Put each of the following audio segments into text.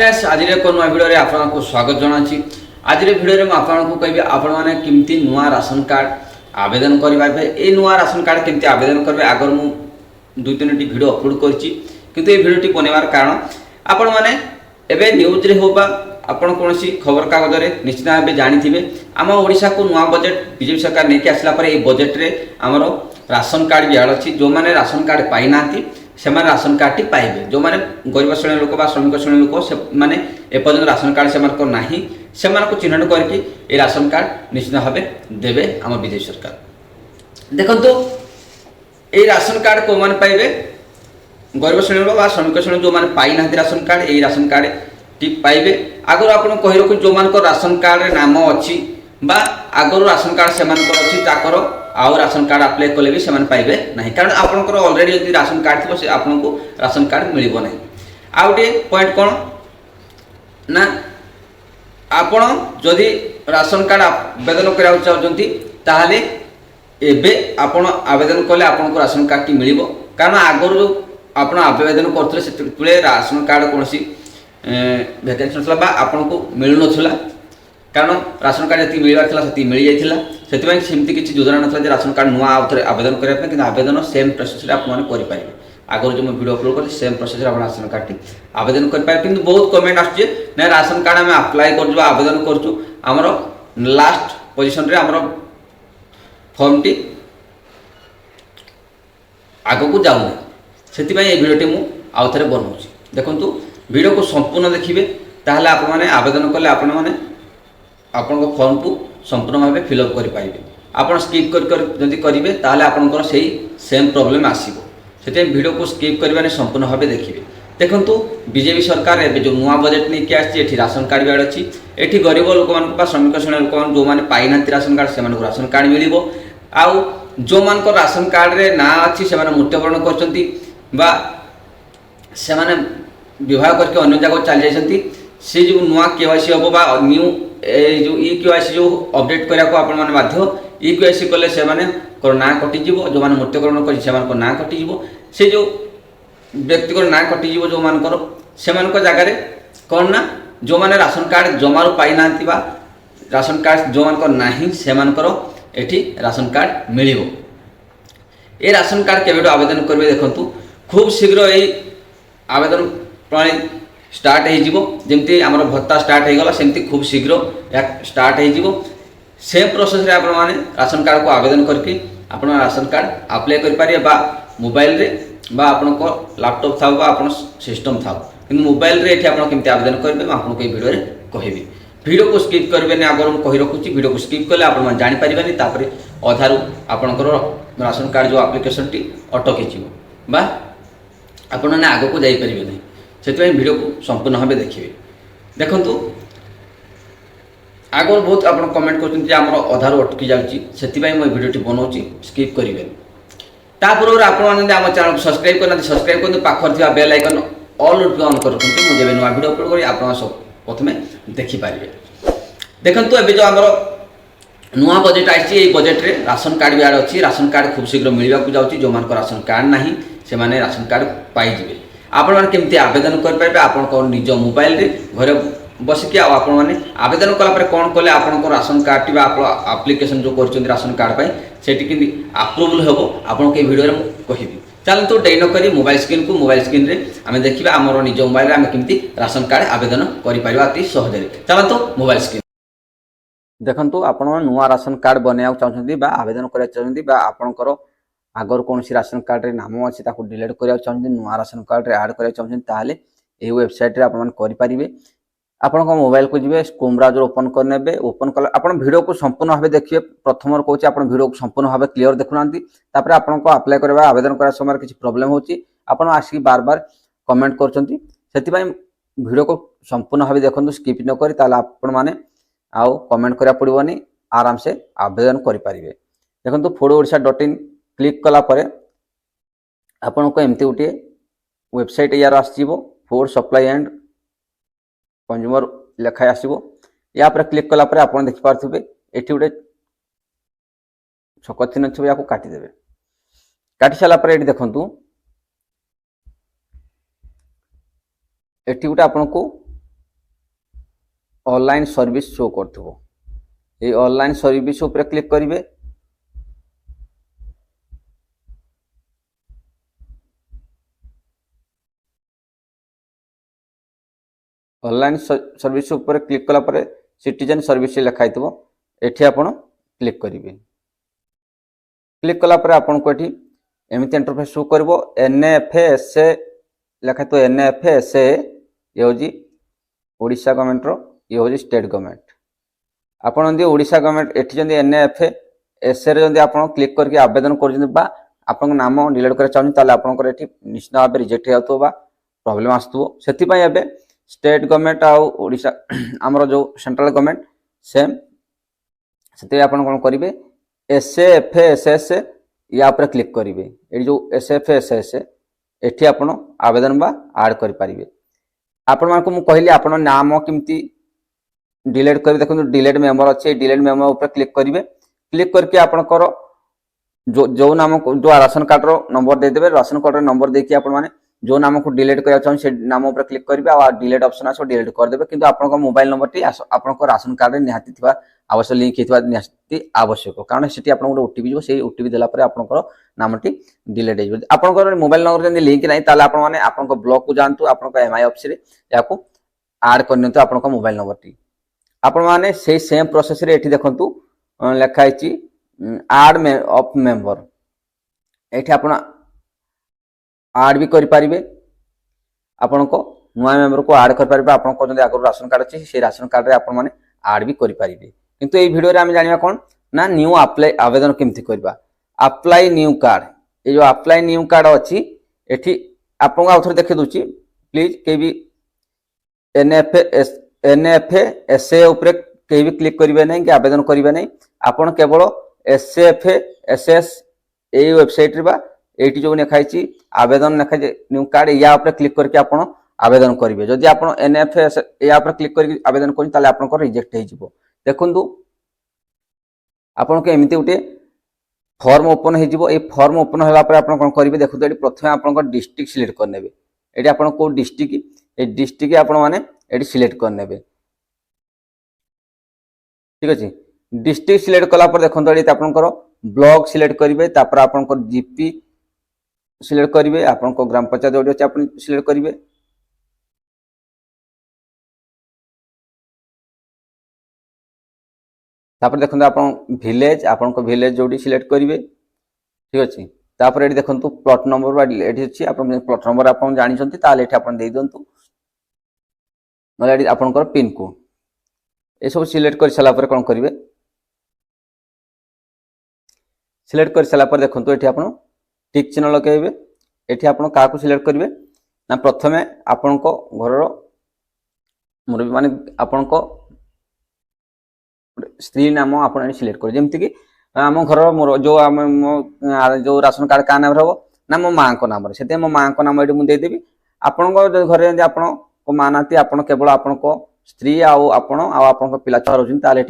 Friends आज एक नुआ भिडियो आपको स्वागत जनाची। आज भिडियो में आपको कहि आपण माने किमती नुआ राशन कार्ड आवेदन करेंगे। ये नुआ राशन कार्ड केमती आवेदन करेंगे आगर मु 2-3 भिडियो अपलोड करछि, किंतु ये भिडियोटी बनवार कारण आपण माने एबे न्यूज रे होबा आपण कोनसी खबर कागज रे निश्चित भाव जानिथिबे आम ओडिशा को नुआ बजेट बीजेपी सरकार नेकी आसला पर ए बजेट रे हमरो राशन कार्ड भी आड़ अछि। जो माने राशन कार्ड पाई नांती से राशन कार्ड टी पाइबे। जो माने गरीब श्रेणी लोक बा श्रमिक श्रेणी लोक से माने एपर्यंत राशन कार्ड से नाही से चिन्हट करके ये राशन कार्ड निश्चित भाव देवे आम बीजेपी सरकार। देखंतु ये राशन कार्ड को माने पाइबे गरीब श्रेणी लोक बा श्रमिक श्रेणी जो माने पाई नांती राशन कार्ड ये राशन कार्ड टी पाइबे। आगर आपन कहि रखु जो मान को राशन कार्ड रे नाम अछि बा आगर राशन कार्ड से मान को अछि ताकर आउ राशन कार्ड अप्लाई कले भी सेमान पाइबे नहीं, कारण आपनकर ऑलरेडी यदि राशन कार्ड थो से आपनको राशन कार्ड मिलिबो नहीं। आउटे पॉइंट कोन ना आपण जदि राशन कार्ड आवेदन करा चाहउचंती ताहाले एबे आपण आवेदन कले आपनको राशन कार्ड टी मिलिबो। कारण आगर जो आपण आवेदन करथले से तुले राशन कार्ड कोनसी वैकेंसी नथला बा आपनको मिलु नथला, कारण राशन कार्ड जी मिलवार था से मिल जाइए से सेमती किसी योजना ना राशन कार्ड नुआ आउे आवेदन करने कि आवेदन सेम प्रोसेस करेंगे। आगर जो भिडियो अपलोड कर same process ration card T आवेदन करेंगे। कि बहुत कमेंट आसुचे ना राशन कार्ड आम अप्लाई कर आवेदन करमर लास्ट पोजिशन रे आमर फॉर्म टी आग को जाऊना से भिडियोटी मुझे बनाऊँगी। देखो भिडियो को संपूर्ण देखिए ताहले आपण माने आवेदन कले आपण माने आपण फॉर्म को संपूर्ण भाव फिलअप करेंगे। आप स्किप कर करेंगे ताहले आपंकर से सेम प्रॉब्लम आसो से भिडियो को स्किप करने संपूर्ण भाव देखिए। देखो बीजेपी सरकार एवं जो नुआ बजेट नहीं कि आसी राशन कार्ड भी अच्छी ये गरीब लोक मान श्रमिक श्रेणी लोक जो मैंने पाई ना राशन कार्ड से राशन कार्ड मिल आउ जो मान राशन कार्ड रे ना अच्छी से मृत्युवरण कर विवाह करके अन्य जगह चली जाती से जो नुआ केवाईसी हम बा न्यू जो ई केवाईसी जो अपडेट करने को आपण माने बाध्य ई केवाईसी कले से ना कटिज जो मैंने मृत्युकरण कर ना कटिज से जो व्यक्ति ना कटिज जो मानकर से जगह कौन ना जो मैंने राशन कार्ड जमारू पाई ना राशन कार्ड जो मानकर नहीं से एठी राशन कार्ड मिल ये राशन कार्ड केवे आवेदन करेंगे। देखो खूब शीघ्र ये आवेदन प्रणाली स्टार्ट होमती आम भत्ता स्टार्ट होगला सेमती खूब शीघ्र या स्टार्ट हो सेम प्रोसेस रे आपण माने राशन कार्ड को आवेदन करके आपण राशन कार्ड अप्लाई कर पारे बा मोबाइल रे बा आपण को लैपटॉप था बा आपण सिस्टम था कि मोबाइल रे एठी आपण केमती आवेदन करबे मैं आपन को वीडियो रे कहबी। वीडियो को स्किप करबे ने अगर हम कहि रखुची वीडियो को स्किप कले आपण मान जानि परिबानी तापरे अधारु आपनकर राशन कार्ड जो एप्लिकेशन टी अटकी जिवो बा आपण ने आगो को जाई परिबे नहीं। से वीडियो को संपूर्ण भाव देखिए। देखु आगर बहुत आप कमेंट कर अधार अटकी जाती मुझे भिडियोटी बनाऊँगी स्किप करेंगे। तापूर्व आपने चैनल को सब्सक्राइब करना सब्सक्राइब कर पाखर थी बेल आइकन ऑल ऑन कर मुझे नुआ भिडियो अपलोड करी आप सब प्रथम देखिपारे। देखु ए जो आम नुआ बजेट आई बजेट रे राशन कार्ड भी आड़ अच्छी राशन कार्ड खूब शीघ्र मिलवाक जाऊँगी। जो मान राशन कार्ड ना से राशन कार्ड पाइबे। आपण माने केमती आवेदन कर पाइबे आपण को निज मोबाइल रे घरे बसिक आपण माने आवेदन कला पर कोन कले आपण को राशन कार्ड टी एप्लिकेशन जो करछन राशन कार्ड पाई सेठी कि अप्रूवल हेबो आपण के वीडियो रे कहिबी। चलतो डेई न करी मोबाइल स्क्रीन रे आमे देखिबा हमरो निज मोबाइल रे आमे केमती राशन कार्ड आवेदन करि परिबा अति सहज रे। चलतो मोबाइल स्क्रीन देखंतु आपण नुवा राशन कार्ड बनाया चाहछंती बा आवेदन करै चाहछंती बा आपणकर आगर कौन सी राशन कार्ड रे नाम अच्छी डिलीट करा चाहते नुआ राशन कार्ड रे ऐड करा चाहते ताले ये वेबसाइट रे आपण करि परिबे। आपण को मोबाइल को जिवे क्रोम ब्राउजर ओपन करनेबे ओपन कले आपण वीडियो को संपूर्ण भाव देखिए। प्रथम कहूँ आपण वीडियो को संपूर्ण भाव क्लियर देखुनांती तापर आपण को अप्लाई करबा आवेदन करा समय किसी प्रॉब्लम होची आपण आसी बार बार कमेंट करचंती सेति वीडियो को संपूर्ण भाव देखंतु स्किप न करी ताले आपण माने आउ कमेंट करा पड़िबनी आराम से आवेदन करि परिबे। देखंतु foododisha.in क्लिक कला परे आपन को एमती गोटे वेबसाइट यार आसीबो फूड सप्लाई एंड कंज्यूमर लेखा आसीबो। या पर क्लिक कला परे आपन देखि पारथिबे एठी गोटे छक चिन्ह छबे याको काटी देबे। काटी साला परे एठी देखंतु एठी गोटे आपन को ऑनलाइन सर्विस शो करथबो ये ऑनलाइन सर्विस ऊपर क्लिक करिवे ऑनलाइन सर्विस ऊपर क्लिक कला परे सिटीजन सर्विस लिखाइथबो एठी आपण क्लिक करिवे क्लिक कला परे आपण को एठी एमिति इंटरफेस शो करबो एनएफएसए लिखाइतो एनएफएसए ये होजी ओडिशा गवर्नमेंट रो ये होजी स्टेट गवर्नमेंट आपण जदि ओडिशा गवर्नमेंट एठी जदि एनएफएसए रे जदि आपण क्लिक करके आवेदन कर बा आपण नाम डिलीट कर चाहू ताले आपण एठी निश्चित भाव रिजेक्ट हेतु बा प्रॉब्लम आस्तु सेति पय एबे स्टेट गवर्नमेंट आ ओडिशा हमरो जो सेंट्रल गवर्नमेंट सेम सेति आपण कोन करिवे एसएफएसएस या ऊपर क्लिक करिवे ए जो एसएफएसएस एठी आपण आवेदन बा ऐड करि परिवे आपण मान को मु कहली आपण नाम किमती डिलीट करि देखो डिलीट मेंबर अच्छे डिलीट मेंबर ऊपर क्लिक करिवे क्लिक करके आपण करो जो नाम जो राशन कार्ड रो नंबर दे देबे राशन कार्ड रो नंबर देके आपण माने जो नाम को डिलीट करया चाहन से नाम ऊपर क्लिक करिवे आ डिलीट ऑप्शन आसो डिलीट कर देबे किंतु आपण को मोबाइल नंबर टी आपण को राशन कार्ड रे निहाती थिबा आवश्यक लिंक हेतबा निहाती आवश्यक कारण सेठी आपण को ओटीपी जो से ओटीपी देला परे आपण को नाम टी डिलीट हेजबे आपण को मोबाइल नंबर जंदी लिंक नै ताले आपण माने आपण को ब्लॉक को जानतु आपण को एमआई ऑफिस रे याको ऐड करनतु आपण को मोबाइल नंबर टी आपण माने से सेम प्रोसेस रे एठी देखंतु लेखा हिची ऐड ऑफ मेंबर एठी आपण ऐड भी करि परिबे आपण को नुआ मेंबर को ऐड कर परिबे आपण को जंदी आगर राशन कार्ड अछि से राशन कार्ड रे आपण माने ऐड भी करि परिबे किंतु ए वीडियो रे हम जानिबा कोन ना न्यू अप्लाई आवेदन केमथि करबा अप्लाई न्यू कार्ड ए जो अप्लाई न्यू कार्ड अछि एठी आपण को आउथर देखि दोची प्लीज के भी एनएफएसए ऊपर के भी क्लिक करिवे नै कि आवेदन करिवे नै आपण केवल एसएफएसएस ए वेबसाइट रे बा एटी जो लिखाई आवेदन लिखाई न्यू कार्ड या ऊपर क्लिक करके आपण आवेदन करिवे जदि आपण एनएफएस या ऊपर क्लिक करके आवेदन करि ताले आपण को रिजेक्ट हे जिवो देखंतु आपण के एमिति उटे फॉर्म ओपन हे जिवो ए फॉर्म ओपन होला पर आपण कोन करिवे देखंतु एटी प्रथमे आपण को डिस्ट्रिक्ट सिलेक्ट करनेबे एटी आपण को डिस्ट्रिक्ट ए डिस्ट्रिक्ट आपण माने एटी सिलेक्ट करनेबे ठीक अछि डिस्ट्रिक्ट सिलेक्ट कला पर देखंतु एटी आपण को ब्लॉक सिलेक्ट करिवे तापर आपण को जीपी सिलेक्ट करिवे आपण को ग्राम पंचायत जोडी अछि आपण सिलेक्ट करिवे तापर देखंतु आपण विलेज जोडी सिलेक्ट करिवे ठीक अछि तापर एठी देखंतु प्लॉट नंबर बा एठी अछि आपण प्लॉट नंबर आपण जानि छथि ताले एठी आपण देइ दंतु नले एठी आपण को पिन कोड ए सब सिलेक्ट कर सला पर कोन करिवे सिलेक्ट कर सला पर देखंतु एठी आपण टिक चिन्ह लगाइबे एठी आपण काकू सिलेक्ट करिवे ना प्रथमे आपण को घर रो मुरबी माने आपण को स्त्री नाम आपण सिलेक्ट कर जेमति कि हम घर मोर जो राशन कार्ड का नाम रहबो ना मो मां को नाम रे सेते मो मां को नाम एठी मु दे देबी आपण को घर जे आपण को मानाती आपण केवल आपण को स्त्री आपण को पिला छुआ रहउछन ताले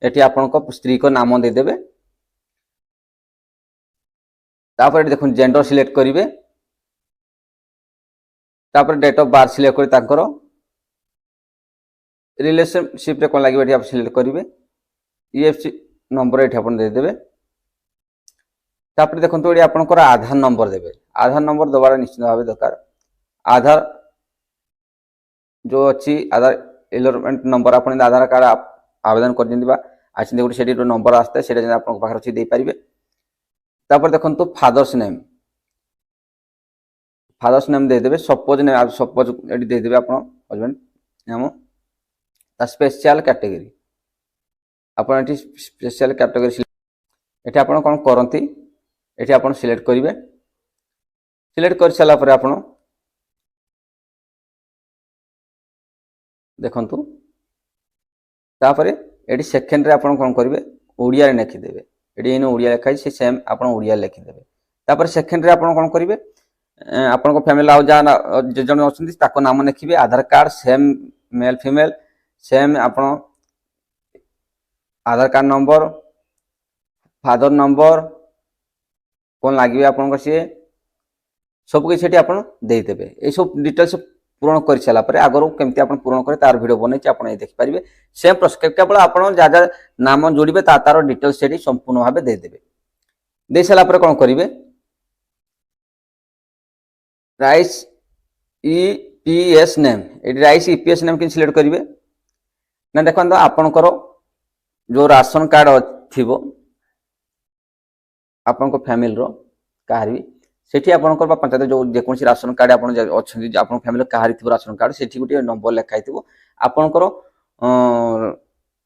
एठी आपण को स्त्री को नाम दे देबे तापर देखो जेंडर सिलेक्ट करिवे तापर डेट ऑफ बर्थ सिलेक्ट करि ताकर रिलेशनशिप रे कोन लागि एठी आप सिलेक्ट करिवे ईएफसी नंबर एठी आपण दे देबे तापर देखंतु एठी आपण को आधार नंबर देबे आधार नंबर दबार निश्चित भाबे दरकार आधार जो अछि आधार एनरोलमेंट नंबर आपण आधार कार्ड आवेदन कर दिबा आछि देखो सेठी नंबर आस्ते सेटा जे आपण पाखर अछि दे परिबे तापर देखंतु फादर्स नेम दे देबे सपोज एडी दे देबे आपण हस्बैंड नाम ता स्पेशल कैटेगरी आपण एटी स्पेशल कैटेगरी एटी आपण कोन करंती एटी आपण सिलेक्ट करिवे सिलेक्ट कर सला पर आपण देखंतु तापर एटी सेकंड रे आपण कोन करिवे ओडिया रे लिखि देबे एडी इन ओडिया लिखाई से सेम आपण ओडिया लिखि देबे तापर सेकंड रे आपण कोन करिवे आपण को फैमिली आउ जा जे जन अछंती ताको नाम लिखिबे Aadhaar card same male female same आपण Aadhaar card number father number कोन लागिबे आपण को से सब के सेठी आपण देई देबे ए सब डिटेल्स पूरण कर सारा पर आगर केमती आप पूरण करें तार वीडियो बने आप देखिपारे सेम प्रोसेस केवल आप जहाँ नाम जोड़े तार डिटेल्स से संपूर्ण भाव देदेवे दे सारापर कौन करेंगे राइस ईपीएस नेम ये राइस ईपीएस नेम कि सिलेक्ट करेंगे ना देखो आपणकर जो राशन कार्ड थी आपण फैमिली कहार भी सेठी आपणकर पंचायत जो जेकोसी राशन कार्ड आप फैमिली कहार थी राशन कार्ड से गोटे नंबर लिखाई थी आपणकर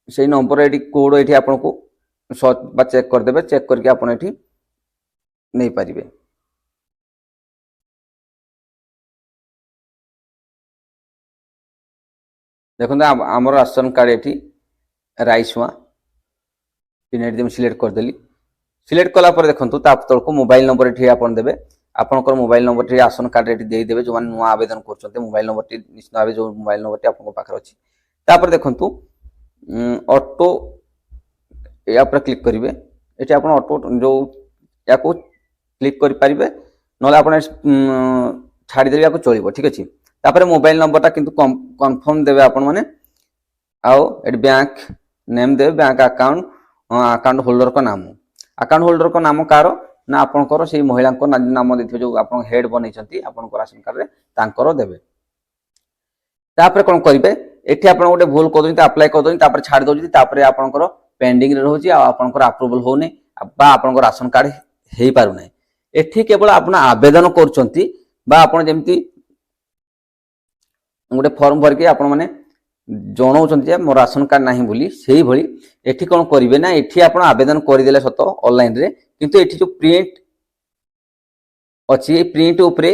से नंबर ये कोड ये आपन को सर्च चेक करदे चेक करके आप नहीं पारे देखो आम राशन कार्ड ये राइस हुआ पिन सिलेक्ट करदेली सिलेक्ट कलापर देखो तलक मोबाइल नंबर ये आप देवे आपंकर मोबाइल नंबर ये राशन कार्ड ये देदेवे जो नुआ आवेदन कर मोबाइल नंबर निश्चित भाव जो मोबाइल नंबर आपको पाखे अच्छी तापर देखु ऑटो या क्लिक करेंगे ये आप ऑटो जो या क्लिक करेंगे ना आप छाड़देवी या चलो ठीक अच्छे तापर मोबाइल नंबरटा किंतु कन्फर्म देवे आपण मैंने आउ बैंक नेम देवे बैंक अकाउंट होल्डर का नाम अकाउंट होल्डर का नाम कार ना आपंकर से महिला नाम देते जो आप हेड बनई आप राशन कार्ड देवे तापर कौन करेंगे ये आप गोटे भूल कर अप्लाई कर छाड़ दौर आपंकर पेंडिंग रोचे आपंकर अप्रूवल होने आप राशन कार्ड हो पारना ये केवल आप आवेदन करमती गोटे फॉर्म भर के आप मैंने जनाऊँ मो राशन कार्ड ना बोली से भली एठी कौन करेंगे ना ये आप आवेदन करदे सत ऑनलाइन रे किंतु ये जो प्रिंट अच्छी प्रिंट उपरे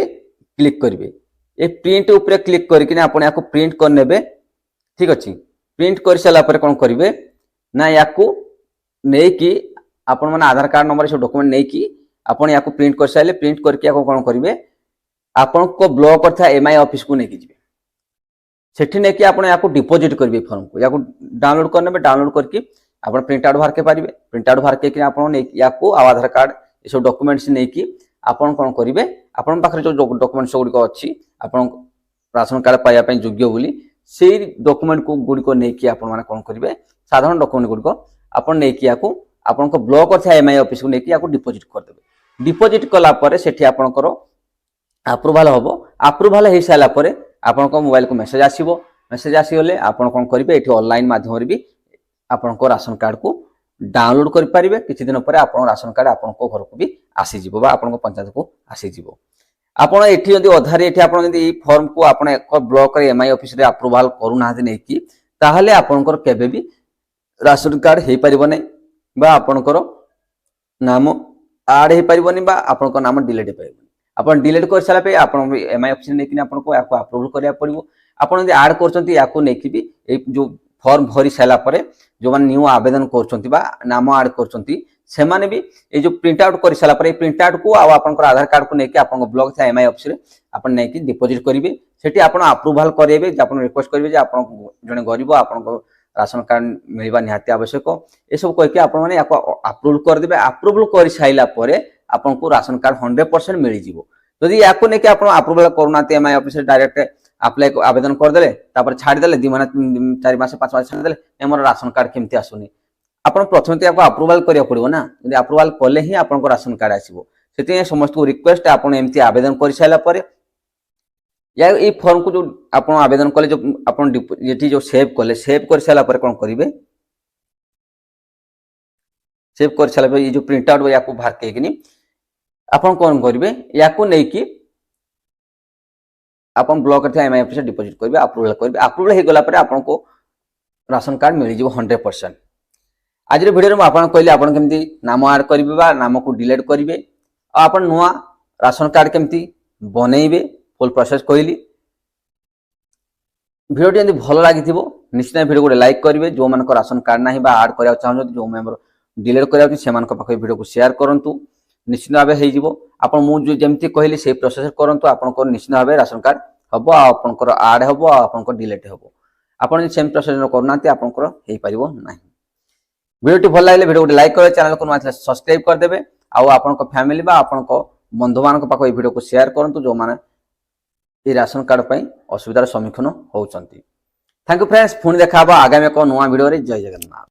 क्लिक करेंगे ये प्रिंट उपरे क्लिक करके आप प्रिंट करने ठीक अच्छे प्रिंट कर सारापर कौन करेंगे ना या नहीं आप आधार कार्ड नंबर सब डॉक्यूमेंट नहीं कि आप या प्रिंट कर सारे प्रिंट करके कौन करेंगे आपण को ब्लॉक करता एमआई ऑफिस को लेकिन जी सेठी नहीं कि आप डिपोजिट करेंगे फॉर्म को या डाउनलोड करने डाउनलोड करके आप प्रिंट आउट बाहर के पारे प्रिंट आउट बाहर के आधार कार्ड ये सब डॉक्यूमेंट्स नहीं कि आप कौन करेंगे आपण पाखे जो डॉक्यूमेंट्स गुड़िक अच्छी आप राशन कार्ड पाइबा योग्य बोली से डॉक्यूमेंट को गुड़िक नहीं आप कौन करेंगे साधारण डॉक्यूमेंट गुड़िक आप नहीं आपण ब्लॉक करता एमआई ऑफिस को लेकिन डिपोजिट करदे डिपोजिट कलापर से आपंकर अप्रूवाल हम अप्रूवाल हो सारापर आपण मोबाइल को मेसेज आसो मेसेज आसीगले आप कौन करेंगे ये ऑनलाइन माध्यम भी आपण राशन कार्ड को डाउनलोड करेंगे किसी दिन पर आप राशन कार्ड आप घर को भी आसीज आप पंचायत को आसीज आपड़ ये अधारे ये फॉर्म को आप ब्लॉक एमआई ऑफिस रे अप्रूवाल करूना नहीं कि ताहले आपणकर केबे भी राशन कार्ड हो पार ना आपणकर नाम आड हो पारनी आपणकर नाम डिलीट हो पार आप डिलीट कर सारा पे आप एमआई ऑफिस नहीं आपको अप्रूवल करा पड़ो आप आड कर भी जो फॉर्म भरी सारापर जो मैंने न्यू आवेदन कर नाम आड कर भी ये जो प्रिंट आउट कर सारापर प्रिंट आउट को आपंकर आधार कार्ड को लेकिन आप ब्लॉक था एमआई ऑफिस आप नहीं डिपोजिट करेंगे से आप अप्रूवाल करेंगे आप रिक्वेस्ट करेंगे आप जड़े गरीब आप राशन कार्ड मिलवा निहाती आवश्यक ये सब कहीकि आपने अप्रूवल करदे अप्रूवल कर सारापर आपको राशन कार्ड 100% मिल जाव जदि या नहीं आप अप्रूवल करूना एमआई ऑफिस डायरेक्ट अप्लाई आवेदन करदे छाड़दे 2 महीना 4 मास 5 मास छाड़दे मोर राशन कार्ड केमती आसुनी आप प्रथम आपको अप्रूवाल करा पड़ो ना जब अप्रूवाल कले ही आप राशन कार्ड आसो से समस्त को रिक्वेस्ट आपमती आवेदन कर सारापर या ये फॉर्म को जो आप आवेदन कले जो आप ये जो सेव कले सेव कर सारापर कौन करेंगे सेव कर सारापर ये जो प्रिंट आउट या बाहर के आप कौन करेंगे या नहीं कि आप ब्लॉक करते एमआई ऑफिस डिपोजिट करेंगे अप्रूवल करेंगे अप्रूवल हो गला आपको राशन कार्ड मिल जाव 100%। आज वीडियो में आपको कहली आप केमती नाम आड करेंगे नाम को डिलीट करेंगे आप नुआ राशन कार्ड केमती बनइबे फुल प्रोसेस कहली वीडियो यदि भल लगी निश्चित वीडियो को लाइक करेंगे जो मान राशन कार्ड ना आड करा चाहते जो मेम्बर डिलीट करा पाखे वीडियो को शेयर करूँ निश्चित भाव हो आप मुझे कहली से प्रोसेस करूँ आपको निश्चित भाव राशन कार्ड हम आपंकर आड हम आप डिलीट हम आप सेम प्रोसेस करना आपंकर हो पार ना वीडियो भल लगे वीडियो को लाइक करेंगे चैनल को नुआ सब्सक्राइब करदे आप फैमिली आप बंधु मान पाख वीडियो को शेयर करूँ जो मैंने ये राशन कार्ड पर असुविधार सम्मुखीन होती। थैंक यू फ्रेंड्स, पुणी देखा आगामी एक नया वीडियो रे। जय जगन्नाथ।